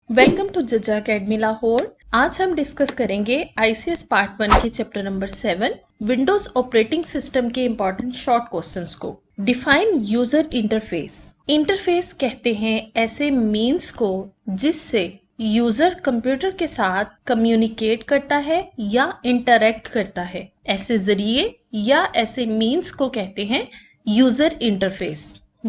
Welcome to Jaja academy Lahore. आज हम discuss करेंगे ICS पार्ट 1 के chapter number 7 Windows operating system के इंपॉर्टेंट शॉर्ट क्वेश्चंस को। Define user interface. इंटरफेस कहते हैं ऐसे मीन्स को जिससे यूजर कंप्यूटर के साथ कम्युनिकेट करता है या इंटरेक्ट करता है। ऐसे जरिए या ऐसे मीन्स को कहते हैं user interface.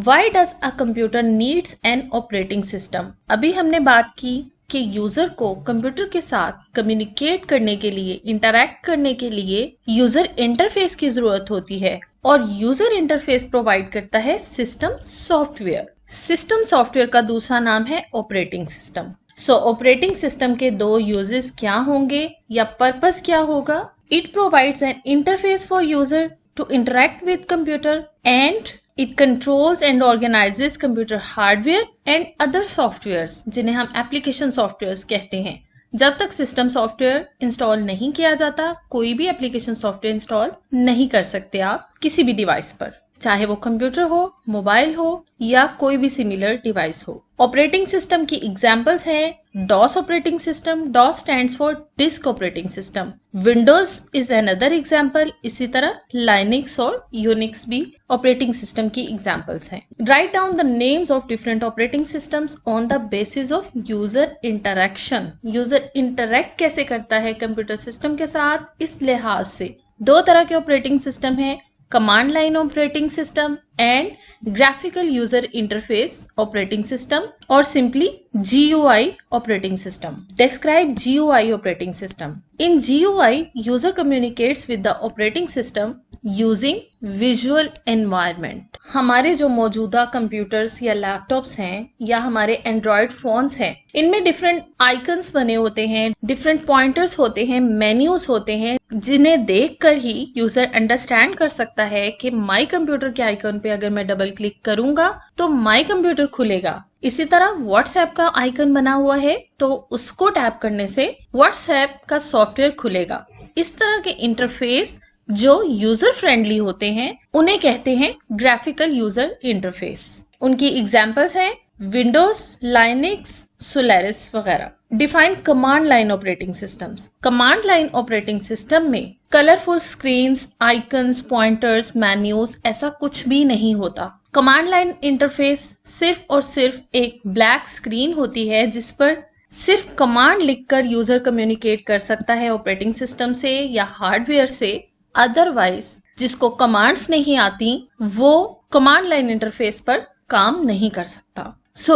Why does a computer needs an operating system? अभी हमने बात की कि यूजर को कंप्यूटर के साथ कम्युनिकेट करने के लिए, इंटरैक्ट करने के लिए यूजर इंटरफेस की जरूरत होती है और यूजर इंटरफेस प्रोवाइड करता है सिस्टम सॉफ्टवेयर। सिस्टम सॉफ्टवेयर का दूसरा नाम है ऑपरेटिंग सिस्टम। ऑपरेटिंग सिस्टम के दो यूजेस क्या होंगे या पर्पस क्या होगा? It provides an interface for user to interact with computer and It controls and organizes computer hardware and other softwares जिन्हें हम एप्लीकेशन सॉफ्टवेयर्स कहते हैं। जब तक सिस्टम सॉफ्टवेयर इंस्टॉल नहीं किया जाता, कोई भी एप्लीकेशन सॉफ्टवेयर इंस्टॉल नहीं कर सकते आप किसी भी डिवाइस पर, चाहे वो कंप्यूटर हो, मोबाइल हो या कोई भी सिमिलर डिवाइस हो। ऑपरेटिंग सिस्टम की एग्जांपल्स हैं DOS operating system. DOS stands for disk operating system. Windows is another example. इसी तरह लाइनिक्स और यूनिक्स भी ऑपरेटिंग सिस्टम की एग्जांपल्स हैं। Write down the names of different operating systems on the basis of user interaction. User interact कैसे करता है computer system के साथ, इस लिहाज से दो तरह के ऑपरेटिंग सिस्टम है, command line operating system and graphical user interface operating system और simply GUI operating system. Describe GUI operating system. In GUI user communicates with the operating system using visual environment. हमारे जो मौजूदा computers या laptops हैं या हमारे Android phones हैं, इनमें डिफरेंट आइकन्स बने होते हैं, डिफरेंट पॉइंटर्स होते हैं, मेन्यूज होते हैं, जिन्हें देखकर ही यूजर अंडरस्टैंड कर सकता है कि माई कंप्यूटर के आइकन पे अगर मैं डबल क्लिक करूंगा तो माई कंप्यूटर खुलेगा। इसी तरह व्हाट्सएप का आइकन बना हुआ है तो उसको टैप करने से व्हाट्सएप का सॉफ्टवेयर खुलेगा। इस तरह के इंटरफेस जो यूजर फ्रेंडली होते हैं उन्हें कहते हैं ग्राफिकल यूजर इंटरफेस। उनकी एग्जांपल्स हैं विंडोज, लाइनिक्स, सोलारिस वगैरह। Define command line operating systems. Command line operating system में colourful screens, icons, pointers, menus ऐसा कुछ भी नहीं होता। कमांड लाइन इंटरफेस सिर्फ और सिर्फ एक ब्लैक स्क्रीन होती है जिस पर सिर्फ कमांड लिखकर यूजर कम्युनिकेट कर सकता है ऑपरेटिंग सिस्टम से या हार्डवेयर से। अदरवाइज जिसको कमांड्स नहीं आती वो कमांड लाइन इंटरफेस पर काम नहीं कर सकता।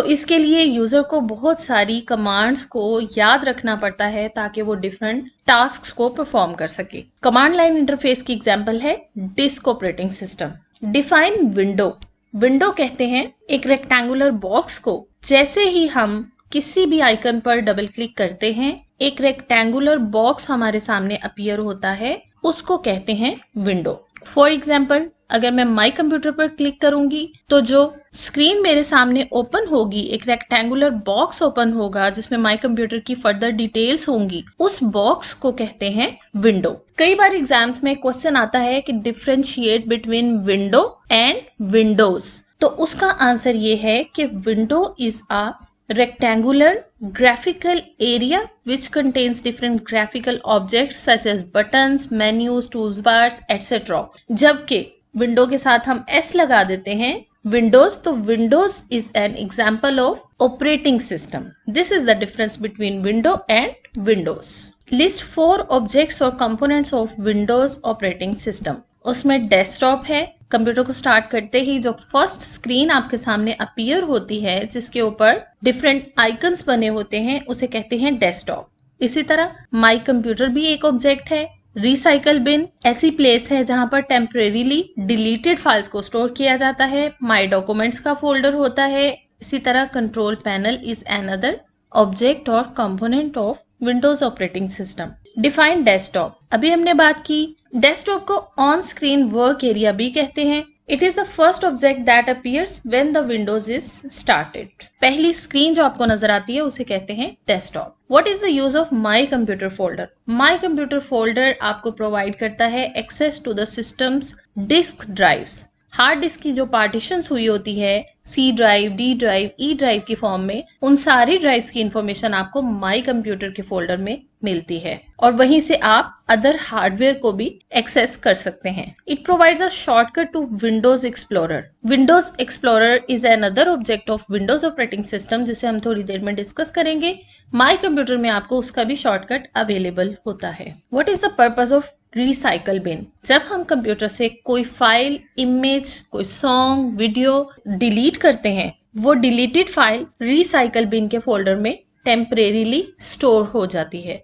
इसके लिए यूजर को बहुत सारी कमांड्स को याद रखना पड़ता है ताकि वो डिफरेंट टास्क्स को परफॉर्म कर सके। कमांड लाइन इंटरफेस की एग्जांपल है disc operating system. Define window. Window कहते हैं एक रेक्टेंगुलर बॉक्स को जैसे ही हम किसी भी आइकन पर डबल क्लिक करते हैं एक रेक्टेंगुलर बॉक्स हमारे सामने अपीयर होता है, उसको कहते हैं विंडो। फॉर एग्जाम्पल अगर मैं माई कंप्यूटर पर क्लिक करूंगी तो जो स्क्रीन मेरे सामने ओपन होगी, एक रेक्टेंगुलर बॉक्स ओपन होगा जिसमें माई कंप्यूटर की फर्दर डिटेल्स होंगी, उस बॉक्स को कहते हैं विंडो। कई बार एग्जाम्स में क्वेश्चन आता है कि differentiate between window and Windows, तो उसका आंसर ये है कि window is a rectangular graphical area which contains different graphical objects such as buttons, menus, toolbars, etc. जबकि विंडो के साथ हम S लगा देते हैं विंडोज, तो Windows is an example of operating system. This is the difference between window and windows. List 4 objects or components of Windows operating system. उसमें desktop है। कंप्यूटर को स्टार्ट करते ही जो फर्स्ट स्क्रीन आपके सामने अपीयर होती है जिसके ऊपर डिफरेंट आइकन्स बने होते हैं उसे कहते हैं डेस्कटॉप। इसी तरह माई कंप्यूटर भी एक ऑब्जेक्ट है। रिसाइकल बिन ऐसी प्लेस है जहां पर टेम्परेरीली डिलीटेड फाइल्स को स्टोर किया जाता है। माई डॉक्यूमेंट्स का फोल्डर होता है। इसी तरह control panel is another object और component of Windows operating system. Define desktop. अभी हमने बात की डेस्कटॉप को ऑन स्क्रीन वर्क एरिया भी कहते हैं। It is the first object that appears when the Windows is started. पहली स्क्रीन जो आपको नजर आती है उसे कहते हैं desktop. What is the use of my computer folder? My computer folder आपको प्रोवाइड करता है access to the systems disk drives. Hard disk की जो पार्टीशंस हुई होती है C drive, D drive, E drive की फॉर्म में, उन सारी ड्राइव्स की इंफॉर्मेशन आपको माई कंप्यूटर के फोल्डर में मिलती है और वहीं से आप अदर हार्डवेयर को भी एक्सेस कर सकते हैं। It provides a shortcut to Windows Explorer. Windows Explorer is another object of Windows operating system, जिसे हम थोड़ी देर में डिस्कस करेंगे। माई कंप्यूटर में आपको उसका भी शॉर्टकट अवेलेबल होता है। What is the purpose of recycle bin? जब हम कंप्यूटर से कोई फाइल, इमेज, कोई सॉन्ग, वीडियो डिलीट करते हैं, वो डिलीटेड फाइल रिसाइकल बिन के फोल्डर में टेम्परेरीली स्टोर हो जाती है।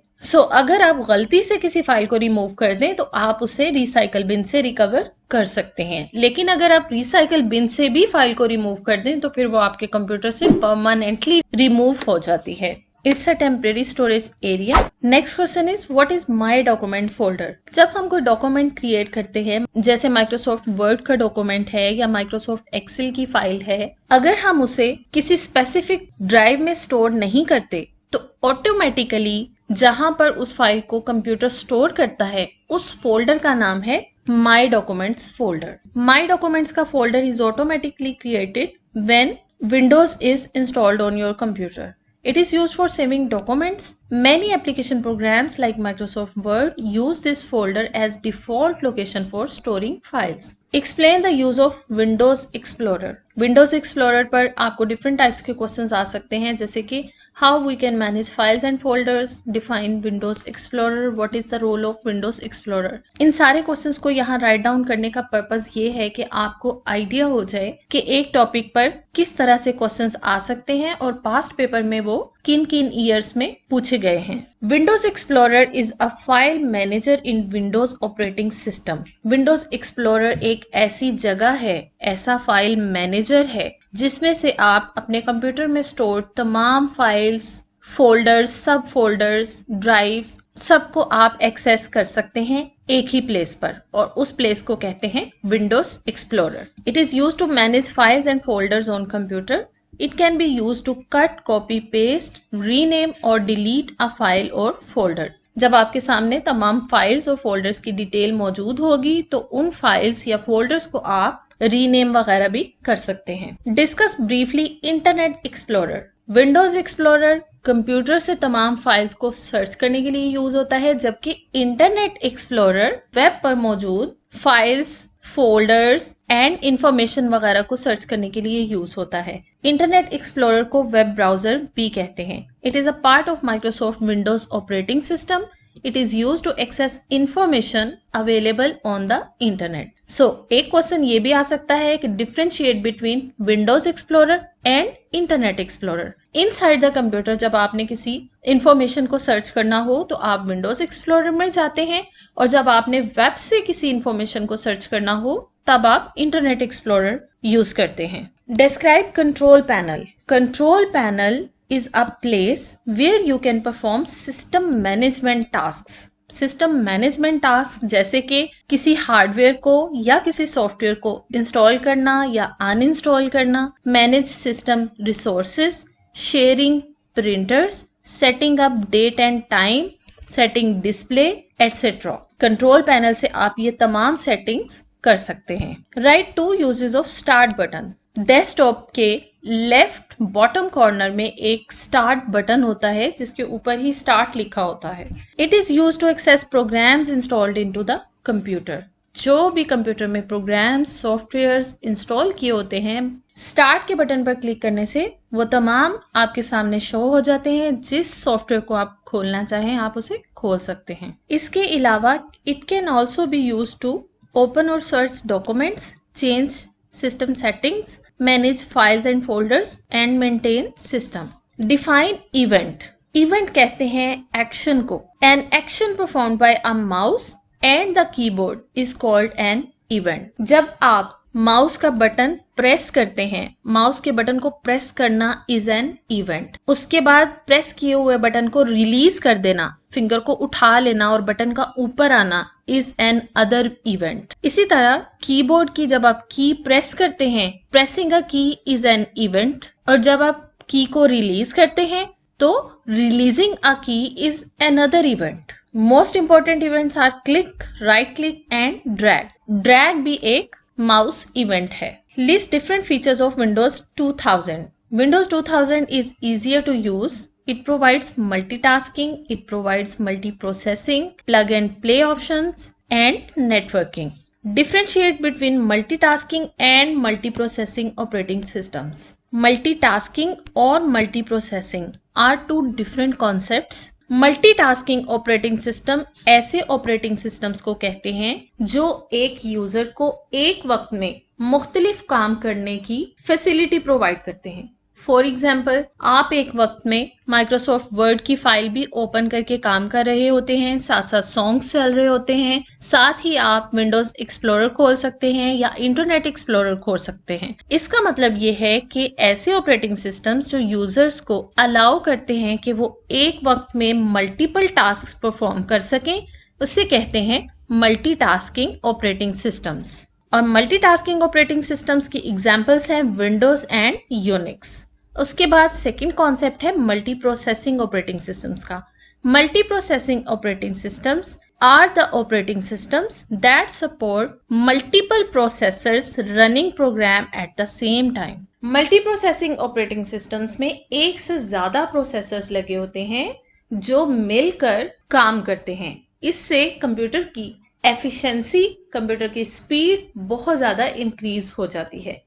अगर आप गलती से किसी फाइल को रिमूव कर दें तो आप उसे रिसाइकल बिन से रिकवर कर सकते हैं, लेकिन अगर आप रिसाइकल बिन से भी फाइल को रिमूव कर दें तो फिर वो आपके कंप्यूटर से परमानेंटली रिमूव हो जाती है। It's a temporary storage area. Next question is what is my document folder? जब हम कोई डॉक्यूमेंट क्रिएट करते हैं, जैसे माइक्रोसॉफ्ट वर्ड का डॉक्यूमेंट है या माइक्रोसॉफ्ट एक्सेल की फाइल है, अगर हम उसे किसी स्पेसिफिक ड्राइव में स्टोर नहीं करते तो ऑटोमेटिकली जहां पर उस फाइल को कंप्यूटर स्टोर करता है उस फोल्डर का नाम है my documents folder. My documents का folder is automatically created when Windows is installed on your computer. It is used for saving documents. Many application programs like Microsoft Word use this folder as default location for storing files. Explain the use of Windows Explorer. Windows Explorer पर आपको different types के questions आ सकते हैं, जैसे कि how we can manage files and folders, define Windows Explorer, what is the role of Windows Explorer. इन सारे questions को यहाँ write down करने का purpose ये है कि आपको idea हो जाए कि एक topic पर किस तरह से questions आ सकते हैं और past paper में वो किन किन ईयर्स में पूछे गए हैं। Windows Explorer is a file manager in Windows operating system. Windows Explorer एक ऐसी जगह है, ऐसा फाइल मैनेजर है जिसमें से आप अपने कंप्यूटर में स्टोर तमाम फाइल्स, फोल्डर्स, सब फोल्डर्स, ड्राइव्स, सबको आप एक्सेस कर सकते हैं एक ही प्लेस पर, और उस प्लेस को कहते हैं Windows Explorer. It is used to manage files and folders on computer. It can be used to cut, copy, paste, rename or delete a file or folder. जब आपके सामने तमाम फाइल्स और फोल्डर्स की डिटेल मौजूद होगी तो उन फाइल्स या फोल्डर्स को आप रीनेम वगैरह भी कर सकते हैं। Discuss briefly internet explorer. Windows explorer computer से तमाम फाइल्स को सर्च करने के लिए यूज होता है, जबकि इंटरनेट एक्सप्लोरर वेब पर मौजूद फाइल्स, फोल्डर्स एंड इंफॉर्मेशन वगैरह को सर्च करने के लिए यूज होता है। इंटरनेट एक्सप्लोरर को वेब ब्राउजर भी कहते हैं। It is a part of Microsoft Windows operating system. It is used to access information available on the internet. So, एक क्वेश्चन ये भी आ सकता है कि differentiate between Windows Explorer and Internet Explorer. Inside the computer जब आपने किसी information को search करना हो तो आप Windows Explorer में जाते हैं, और जब आपने web से किसी information को search करना हो तब आप Internet Explorer use करते हैं. Describe control panel. Control panel is a place where you can perform system management tasks. System management task जैसे कि किसी हार्डवेयर को या किसी सॉफ्टवेयर को इंस्टॉल करना या अनइंस्टॉल करना, manage system resources, sharing printers, setting up date and time, setting display etcetera. Control panel से आप ये तमाम सेटिंग्स कर सकते हैं. Right to uses of start button. Desktop के लेफ्ट बॉटम कॉर्नर में एक स्टार्ट बटन होता है जिसके ऊपर ही स्टार्ट लिखा होता है. It is used to access programs installed into the computer. जो भी कंप्यूटर में प्रोग्राम्स, सॉफ्टवेयर्स इंस्टॉल किए होते हैं, स्टार्ट के बटन पर क्लिक करने से वो तमाम आपके सामने शो हो जाते हैं. जिस सॉफ्टवेयर को आप खोलना चाहें आप उसे खोल सकते हैं. इसके अलावा it can also be used to open और search documents, change system settings, manage files and folders and maintain system. Define event. Event कहते हैं action को. An action performed by a mouse and the keyboard is called an event. जब आप mouse का button press करते हैं, mouse के button को प्रेस करना इज एन इवेंट. उसके बाद प्रेस किए हुए बटन को रिलीज कर देना, फिंगर को उठा लेना और बटन का ऊपर आना इज एन अदर इवेंट. इसी तरह कीबोर्ड की जब आप की प्रेस करते हैं, pressing a key is an event, और जब आप की को रिलीज करते हैं तो releasing a key is another event. Most important events are click, right click and drag. Drag भी एक माउस इवेंट है। List different features of Windows 2000। Windows 2000 is easier to use. It provides multitasking, it provides multiprocessing, plug and play options, and networking. Differentiate between multitasking and multiprocessing operating systems. Multitasking or multiprocessing are two different concepts. Multitasking operating system ऐसे operating systems को कहते हैं जो एक user को एक वक्त में मुख्तलिफ काम करने की फैसिलिटी प्रोवाइड करते हैं। फॉर एग्जाम्पल, आप एक वक्त में माइक्रोसॉफ्ट वर्ड की फाइल भी ओपन करके काम कर रहे होते हैं, साथ साथ सॉन्ग्स चल रहे होते हैं, साथ ही आप विंडोज एक्सप्लोरर खोल सकते हैं या इंटरनेट एक्सप्लोरर खोल सकते हैं। इसका मतलब ये है कि ऐसे ऑपरेटिंग सिस्टम्स जो यूजर्स को अलाउ करते हैं कि वो एक वक्त में मल्टीपल टास्क परफॉर्म कर सकें, उससे कहते हैं मल्टीटास्किंग ऑपरेटिंग सिस्टम्स। और मल्टीटास्किंग ऑपरेटिंग सिस्टम्स की एग्जांपल्स हैं विंडोज एंड यूनिक्स। उसके बाद सेकंड कॉन्सेप्ट है मल्टी प्रोसेसिंग ऑपरेटिंग सिस्टम्स का। Multi processing operating systems are the operating systems that support multiple processors running program at the same time. Multi processing operating systems में एक से ज्यादा processors लगे होते हैं जो मिलकर काम करते हैं। इससे कंप्यूटर की एफिशिएंसी, कंप्यूटर की स्पीड बहुत ज्यादा इंक्रीज हो जाती है।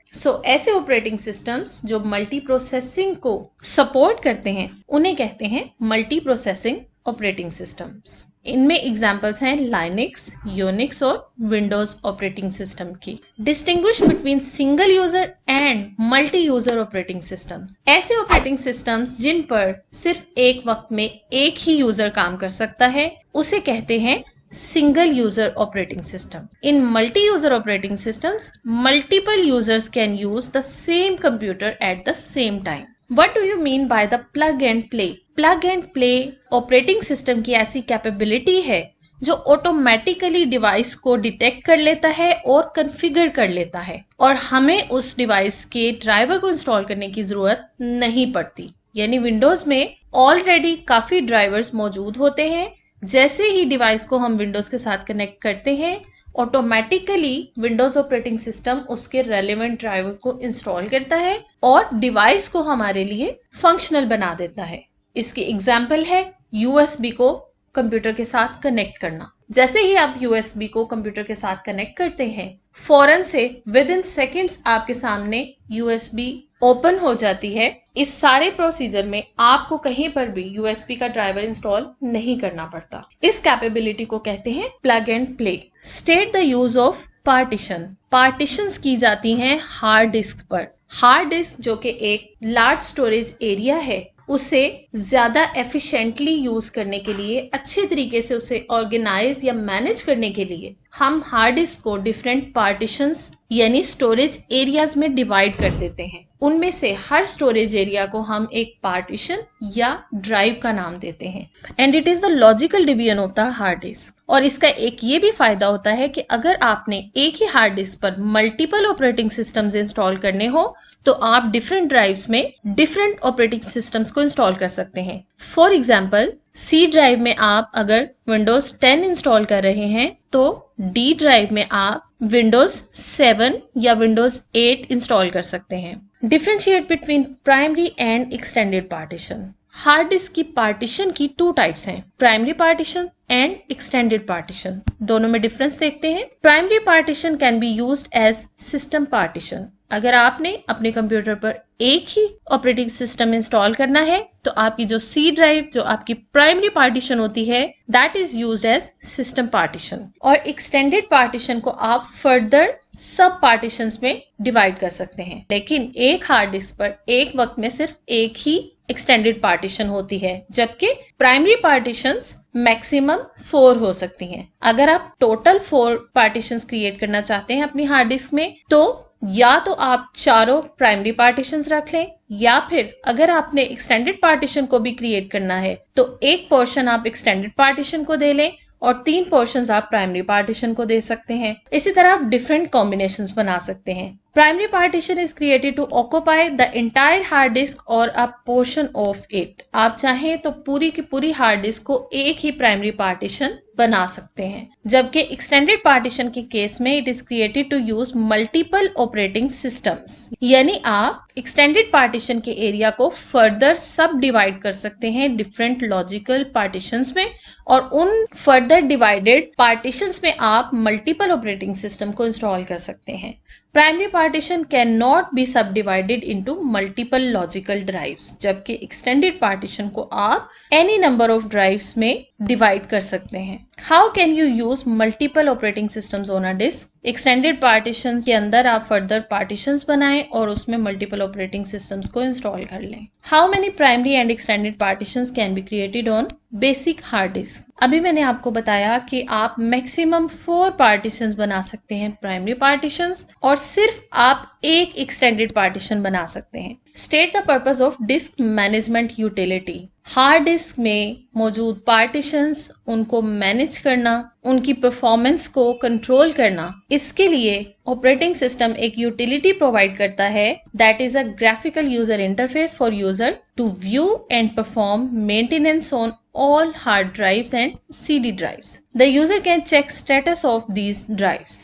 ऐसे ऑपरेटिंग सिस्टम्स जो मल्टी प्रोसेसिंग को सपोर्ट करते हैं उन्हें कहते हैं मल्टी प्रोसेसिंग ऑपरेटिंग सिस्टम्स। इनमें एग्जांपल्स हैं लाइनक्स, यूनिक्स और विंडोज ऑपरेटिंग सिस्टम की। Distinguish between single user and multi user operating systems. ऐसे ऑपरेटिंग सिस्टम्स जिन पर सिर्फ एक वक्त में एक ही यूजर काम कर सकता है उसे कहते हैं single user operating system. In multi-user operating systems, multiple users can use the same computer at the same time. What do you mean by the plug and play? Plug and play operating system की ऐसी capability है जो automatically device को detect कर लेता है और configure कर लेता है और हमें उस डिवाइस के ड्राइवर को इंस्टॉल करने की जरूरत नहीं पड़ती। यानी विंडोज में ऑलरेडी काफी ड्राइवर्स मौजूद होते हैं। जैसे ही डिवाइस को हम विंडोज के साथ कनेक्ट करते हैं, ऑटोमेटिकली विंडोज ऑपरेटिंग सिस्टम उसके रेलेवेंट ड्राइवर को इंस्टॉल करता है और डिवाइस को हमारे लिए फंक्शनल बना देता है। इसकी एग्जांपल है यूएसबी को कंप्यूटर के साथ कनेक्ट करना। जैसे ही आप यूएसबी को कंप्यूटर के साथ कनेक्ट करते हैं, फौरन से विद इन सेकेंड्स आपके सामने यूएसबी ओपन हो जाती है। इस सारे प्रोसीजर में आपको कहीं पर भी यूएसबी का ड्राइवर इंस्टॉल नहीं करना पड़ता। इस कैपेबिलिटी को कहते हैं plug and play. State the use of partition. Partitions की जाती हैं हार्ड डिस्क पर। हार्ड डिस्क जो कि एक लार्ज स्टोरेज एरिया है, उसे ज्यादा एफिशिएंटली यूज करने के लिए, अच्छे तरीके से उसे ऑर्गेनाइज या मैनेज करने के लिए हम हार्ड डिस्क को डिफरेंट पार्टीशंस यानी स्टोरेज एरियाज में डिवाइड कर देते हैं। उनमें से हर स्टोरेज एरिया को हम एक पार्टीशन या ड्राइव का नाम देते हैं and it is the logical division of the hard disk. और इसका एक ये भी फायदा होता है कि अगर आपने एक ही हार्ड डिस्क पर मल्टीपल ऑपरेटिंग सिस्टम्स इंस्टॉल करने हो तो आप डिफरेंट ड्राइव्स में डिफरेंट ऑपरेटिंग सिस्टम्स को इंस्टॉल कर सकते हैं। फॉर एग्जाम्पल, सी ड्राइव में आप अगर विंडोज 10 इंस्टॉल कर रहे हैं तो डी ड्राइव में आप विंडोज 7 या विंडोज 8 इंस्टॉल कर सकते हैं। Differentiate between primary and extended partition. Hard disk की पार्टीशन की 2 टाइप्स हैं, primary partition and extended partition. दोनों में डिफरेंस देखते हैं। Primary partition can be used as system partition. अगर आपने अपने कंप्यूटर पर एक ही ऑपरेटिंग सिस्टम इंस्टॉल करना है तो आपकी जो सी ड्राइव, जो आपकी प्राइमरी पार्टीशन होती है, that is used as system partition. और एक्सटेंडेड पार्टीशन को आप फर्दर सब पार्टीशंस में डिवाइड कर सकते हैं। लेकिन एक हार्ड डिस्क पर एक वक्त में सिर्फ एक ही एक्सटेंडेड पार्टीशन होती है, जबकि प्राइमरी पार्टीशंस मैक्सिमम 4 हो सकती हैं। अगर आप टोटल 4 पार्टीशंस क्रिएट करना चाहते हैं अपनी हार्ड डिस्क में तो या तो आप चारों प्राइमरी पार्टीशंस रख लें, या फिर अगर आपने एक्सटेंडेड पार्टीशन को भी क्रिएट करना है तो एक पोर्शन आप एक्सटेंडेड पार्टीशन को दे लें और 3 पोर्शंस आप प्राइमरी पार्टीशन को दे सकते हैं। इसी तरह आप डिफरेंट कॉम्बिनेशंस बना सकते हैं। Primary partition is created to occupy the entire hard disk or a portion of it. आप चाहें तो पूरी की पूरी हार्ड डिस्क को एक ही प्राइमरी पार्टीशन बना सकते हैं, जबकि एक्सटेंडेड पार्टीशन के केस में it is created to use multiple operating systems. यानी आप एक्सटेंडेड पार्टीशन के एरिया को फर्दर सब डिवाइड कर सकते हैं डिफरेंट लॉजिकल पार्टीशंस में, और उन फर्दर डिवाइडेड पार्टीशंस में आप मल्टीपल ऑपरेटिंग सिस्टम को इंस्टॉल कर सकते हैं। Primary partition can not be subdivided into multiple logical drives, जबकि एक्सटेंडेड पार्टीशन को आप एनी नंबर ऑफ ड्राइव्स में डिवाइड कर सकते हैं। How can you use multiple operating systems on a disk? Extended partition के अंदर आप फर्दर पार्टीशंस बनाएं और उसमें मल्टीपल ऑपरेटिंग सिस्टम्स को इंस्टॉल कर लें। How many primary and extended partitions can be created on basic hard disk? अभी मैंने आपको बताया कि आप मैक्सिमम 4 पार्टीशंस बना सकते हैं प्राइमरी पार्टीशंस, और सिर्फ आप एक एक्सटेंडेड पार्टीशन बना सकते हैं। State the purpose of disc management utility. Hard disk में मौजूद पार्टीशंस, उनको मैनेज करना, उनकी परफॉर्मेंस को कंट्रोल करना, इसके लिए ऑपरेटिंग सिस्टम एक यूटिलिटी प्रोवाइड करता है, that is a graphical user interface for user to view and perform maintenance on all hard drives and CD drives. The user can check status of these drives.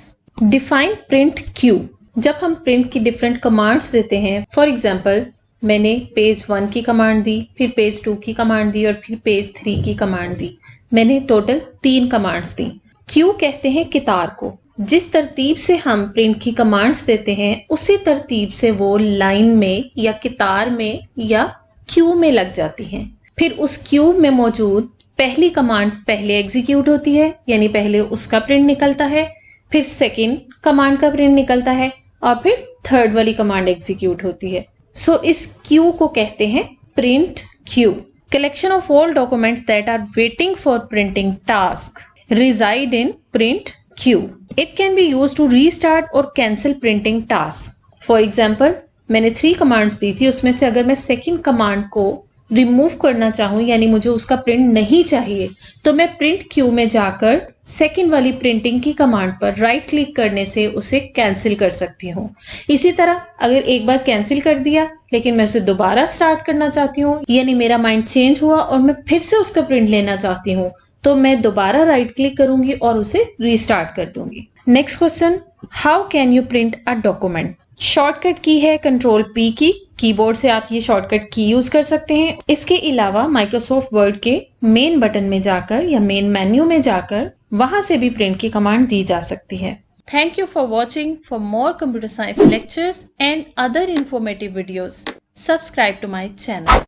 Define print queue. जब हम print की different commands देते हैं, for example, मैंने page 1 की command दी, फिर page 2 की command दी और फिर पेज 3 की कमांड दी। मैंने टोटल 3 कमांड्स दी। क्यू कहते हैं कितार को। जिस तरतीब से हम प्रिंट की कमांड्स देते हैं, उसी तरतीब से वो लाइन में या कितार में या क्यू में लग जाती हैं। फिर उस क्यू में मौजूद पहली कमांड पहले एग्जीक्यूट होती है, यानी पहले उसका प्रिंट निकलता है, फिर सेकंड कमांड का प्रिंट निकलता है, और फिर थर्ड वाली कमांड एग्जीक्यूट होती है। सो इस क्यू को कहते हैं print queue. Collection of all documents that are waiting for printing task reside in print queue. It can be used to restart और cancel printing task. For example, मैंने 3 commands दी थी, उसमें से अगर मैं सेकंड कमांड को रिमूव करना चाहूं, यानी मुझे उसका प्रिंट नहीं चाहिए, तो मैं प्रिंट क्यू में जाकर सेकंड वाली प्रिंटिंग की कमांड पर राइट क्लिक करने से उसे कैंसिल कर सकती हूँ। इसी तरह अगर एक बार कैंसिल कर दिया लेकिन मैं उसे दोबारा स्टार्ट करना चाहती हूँ, यानी मेरा माइंड चेंज हुआ और मैं फिर से उसका प्रिंट लेना चाहती हूँ, तो मैं दोबारा राइट क्लिक करूंगी और उसे रीस्टार्ट कर दूंगी। Next question, how can you print a document? Shortcut की है कंट्रोल पी की। कीबोर्ड से आप ये शॉर्टकट की यूज कर सकते हैं। इसके अलावा माइक्रोसॉफ्ट वर्ड के मेन बटन में जाकर या मेन मेन्यू में जाकर वहां से भी प्रिंट की कमांड दी जा सकती है। Thank you for watching. For more computer science lectures and other informative videos, subscribe to my channel.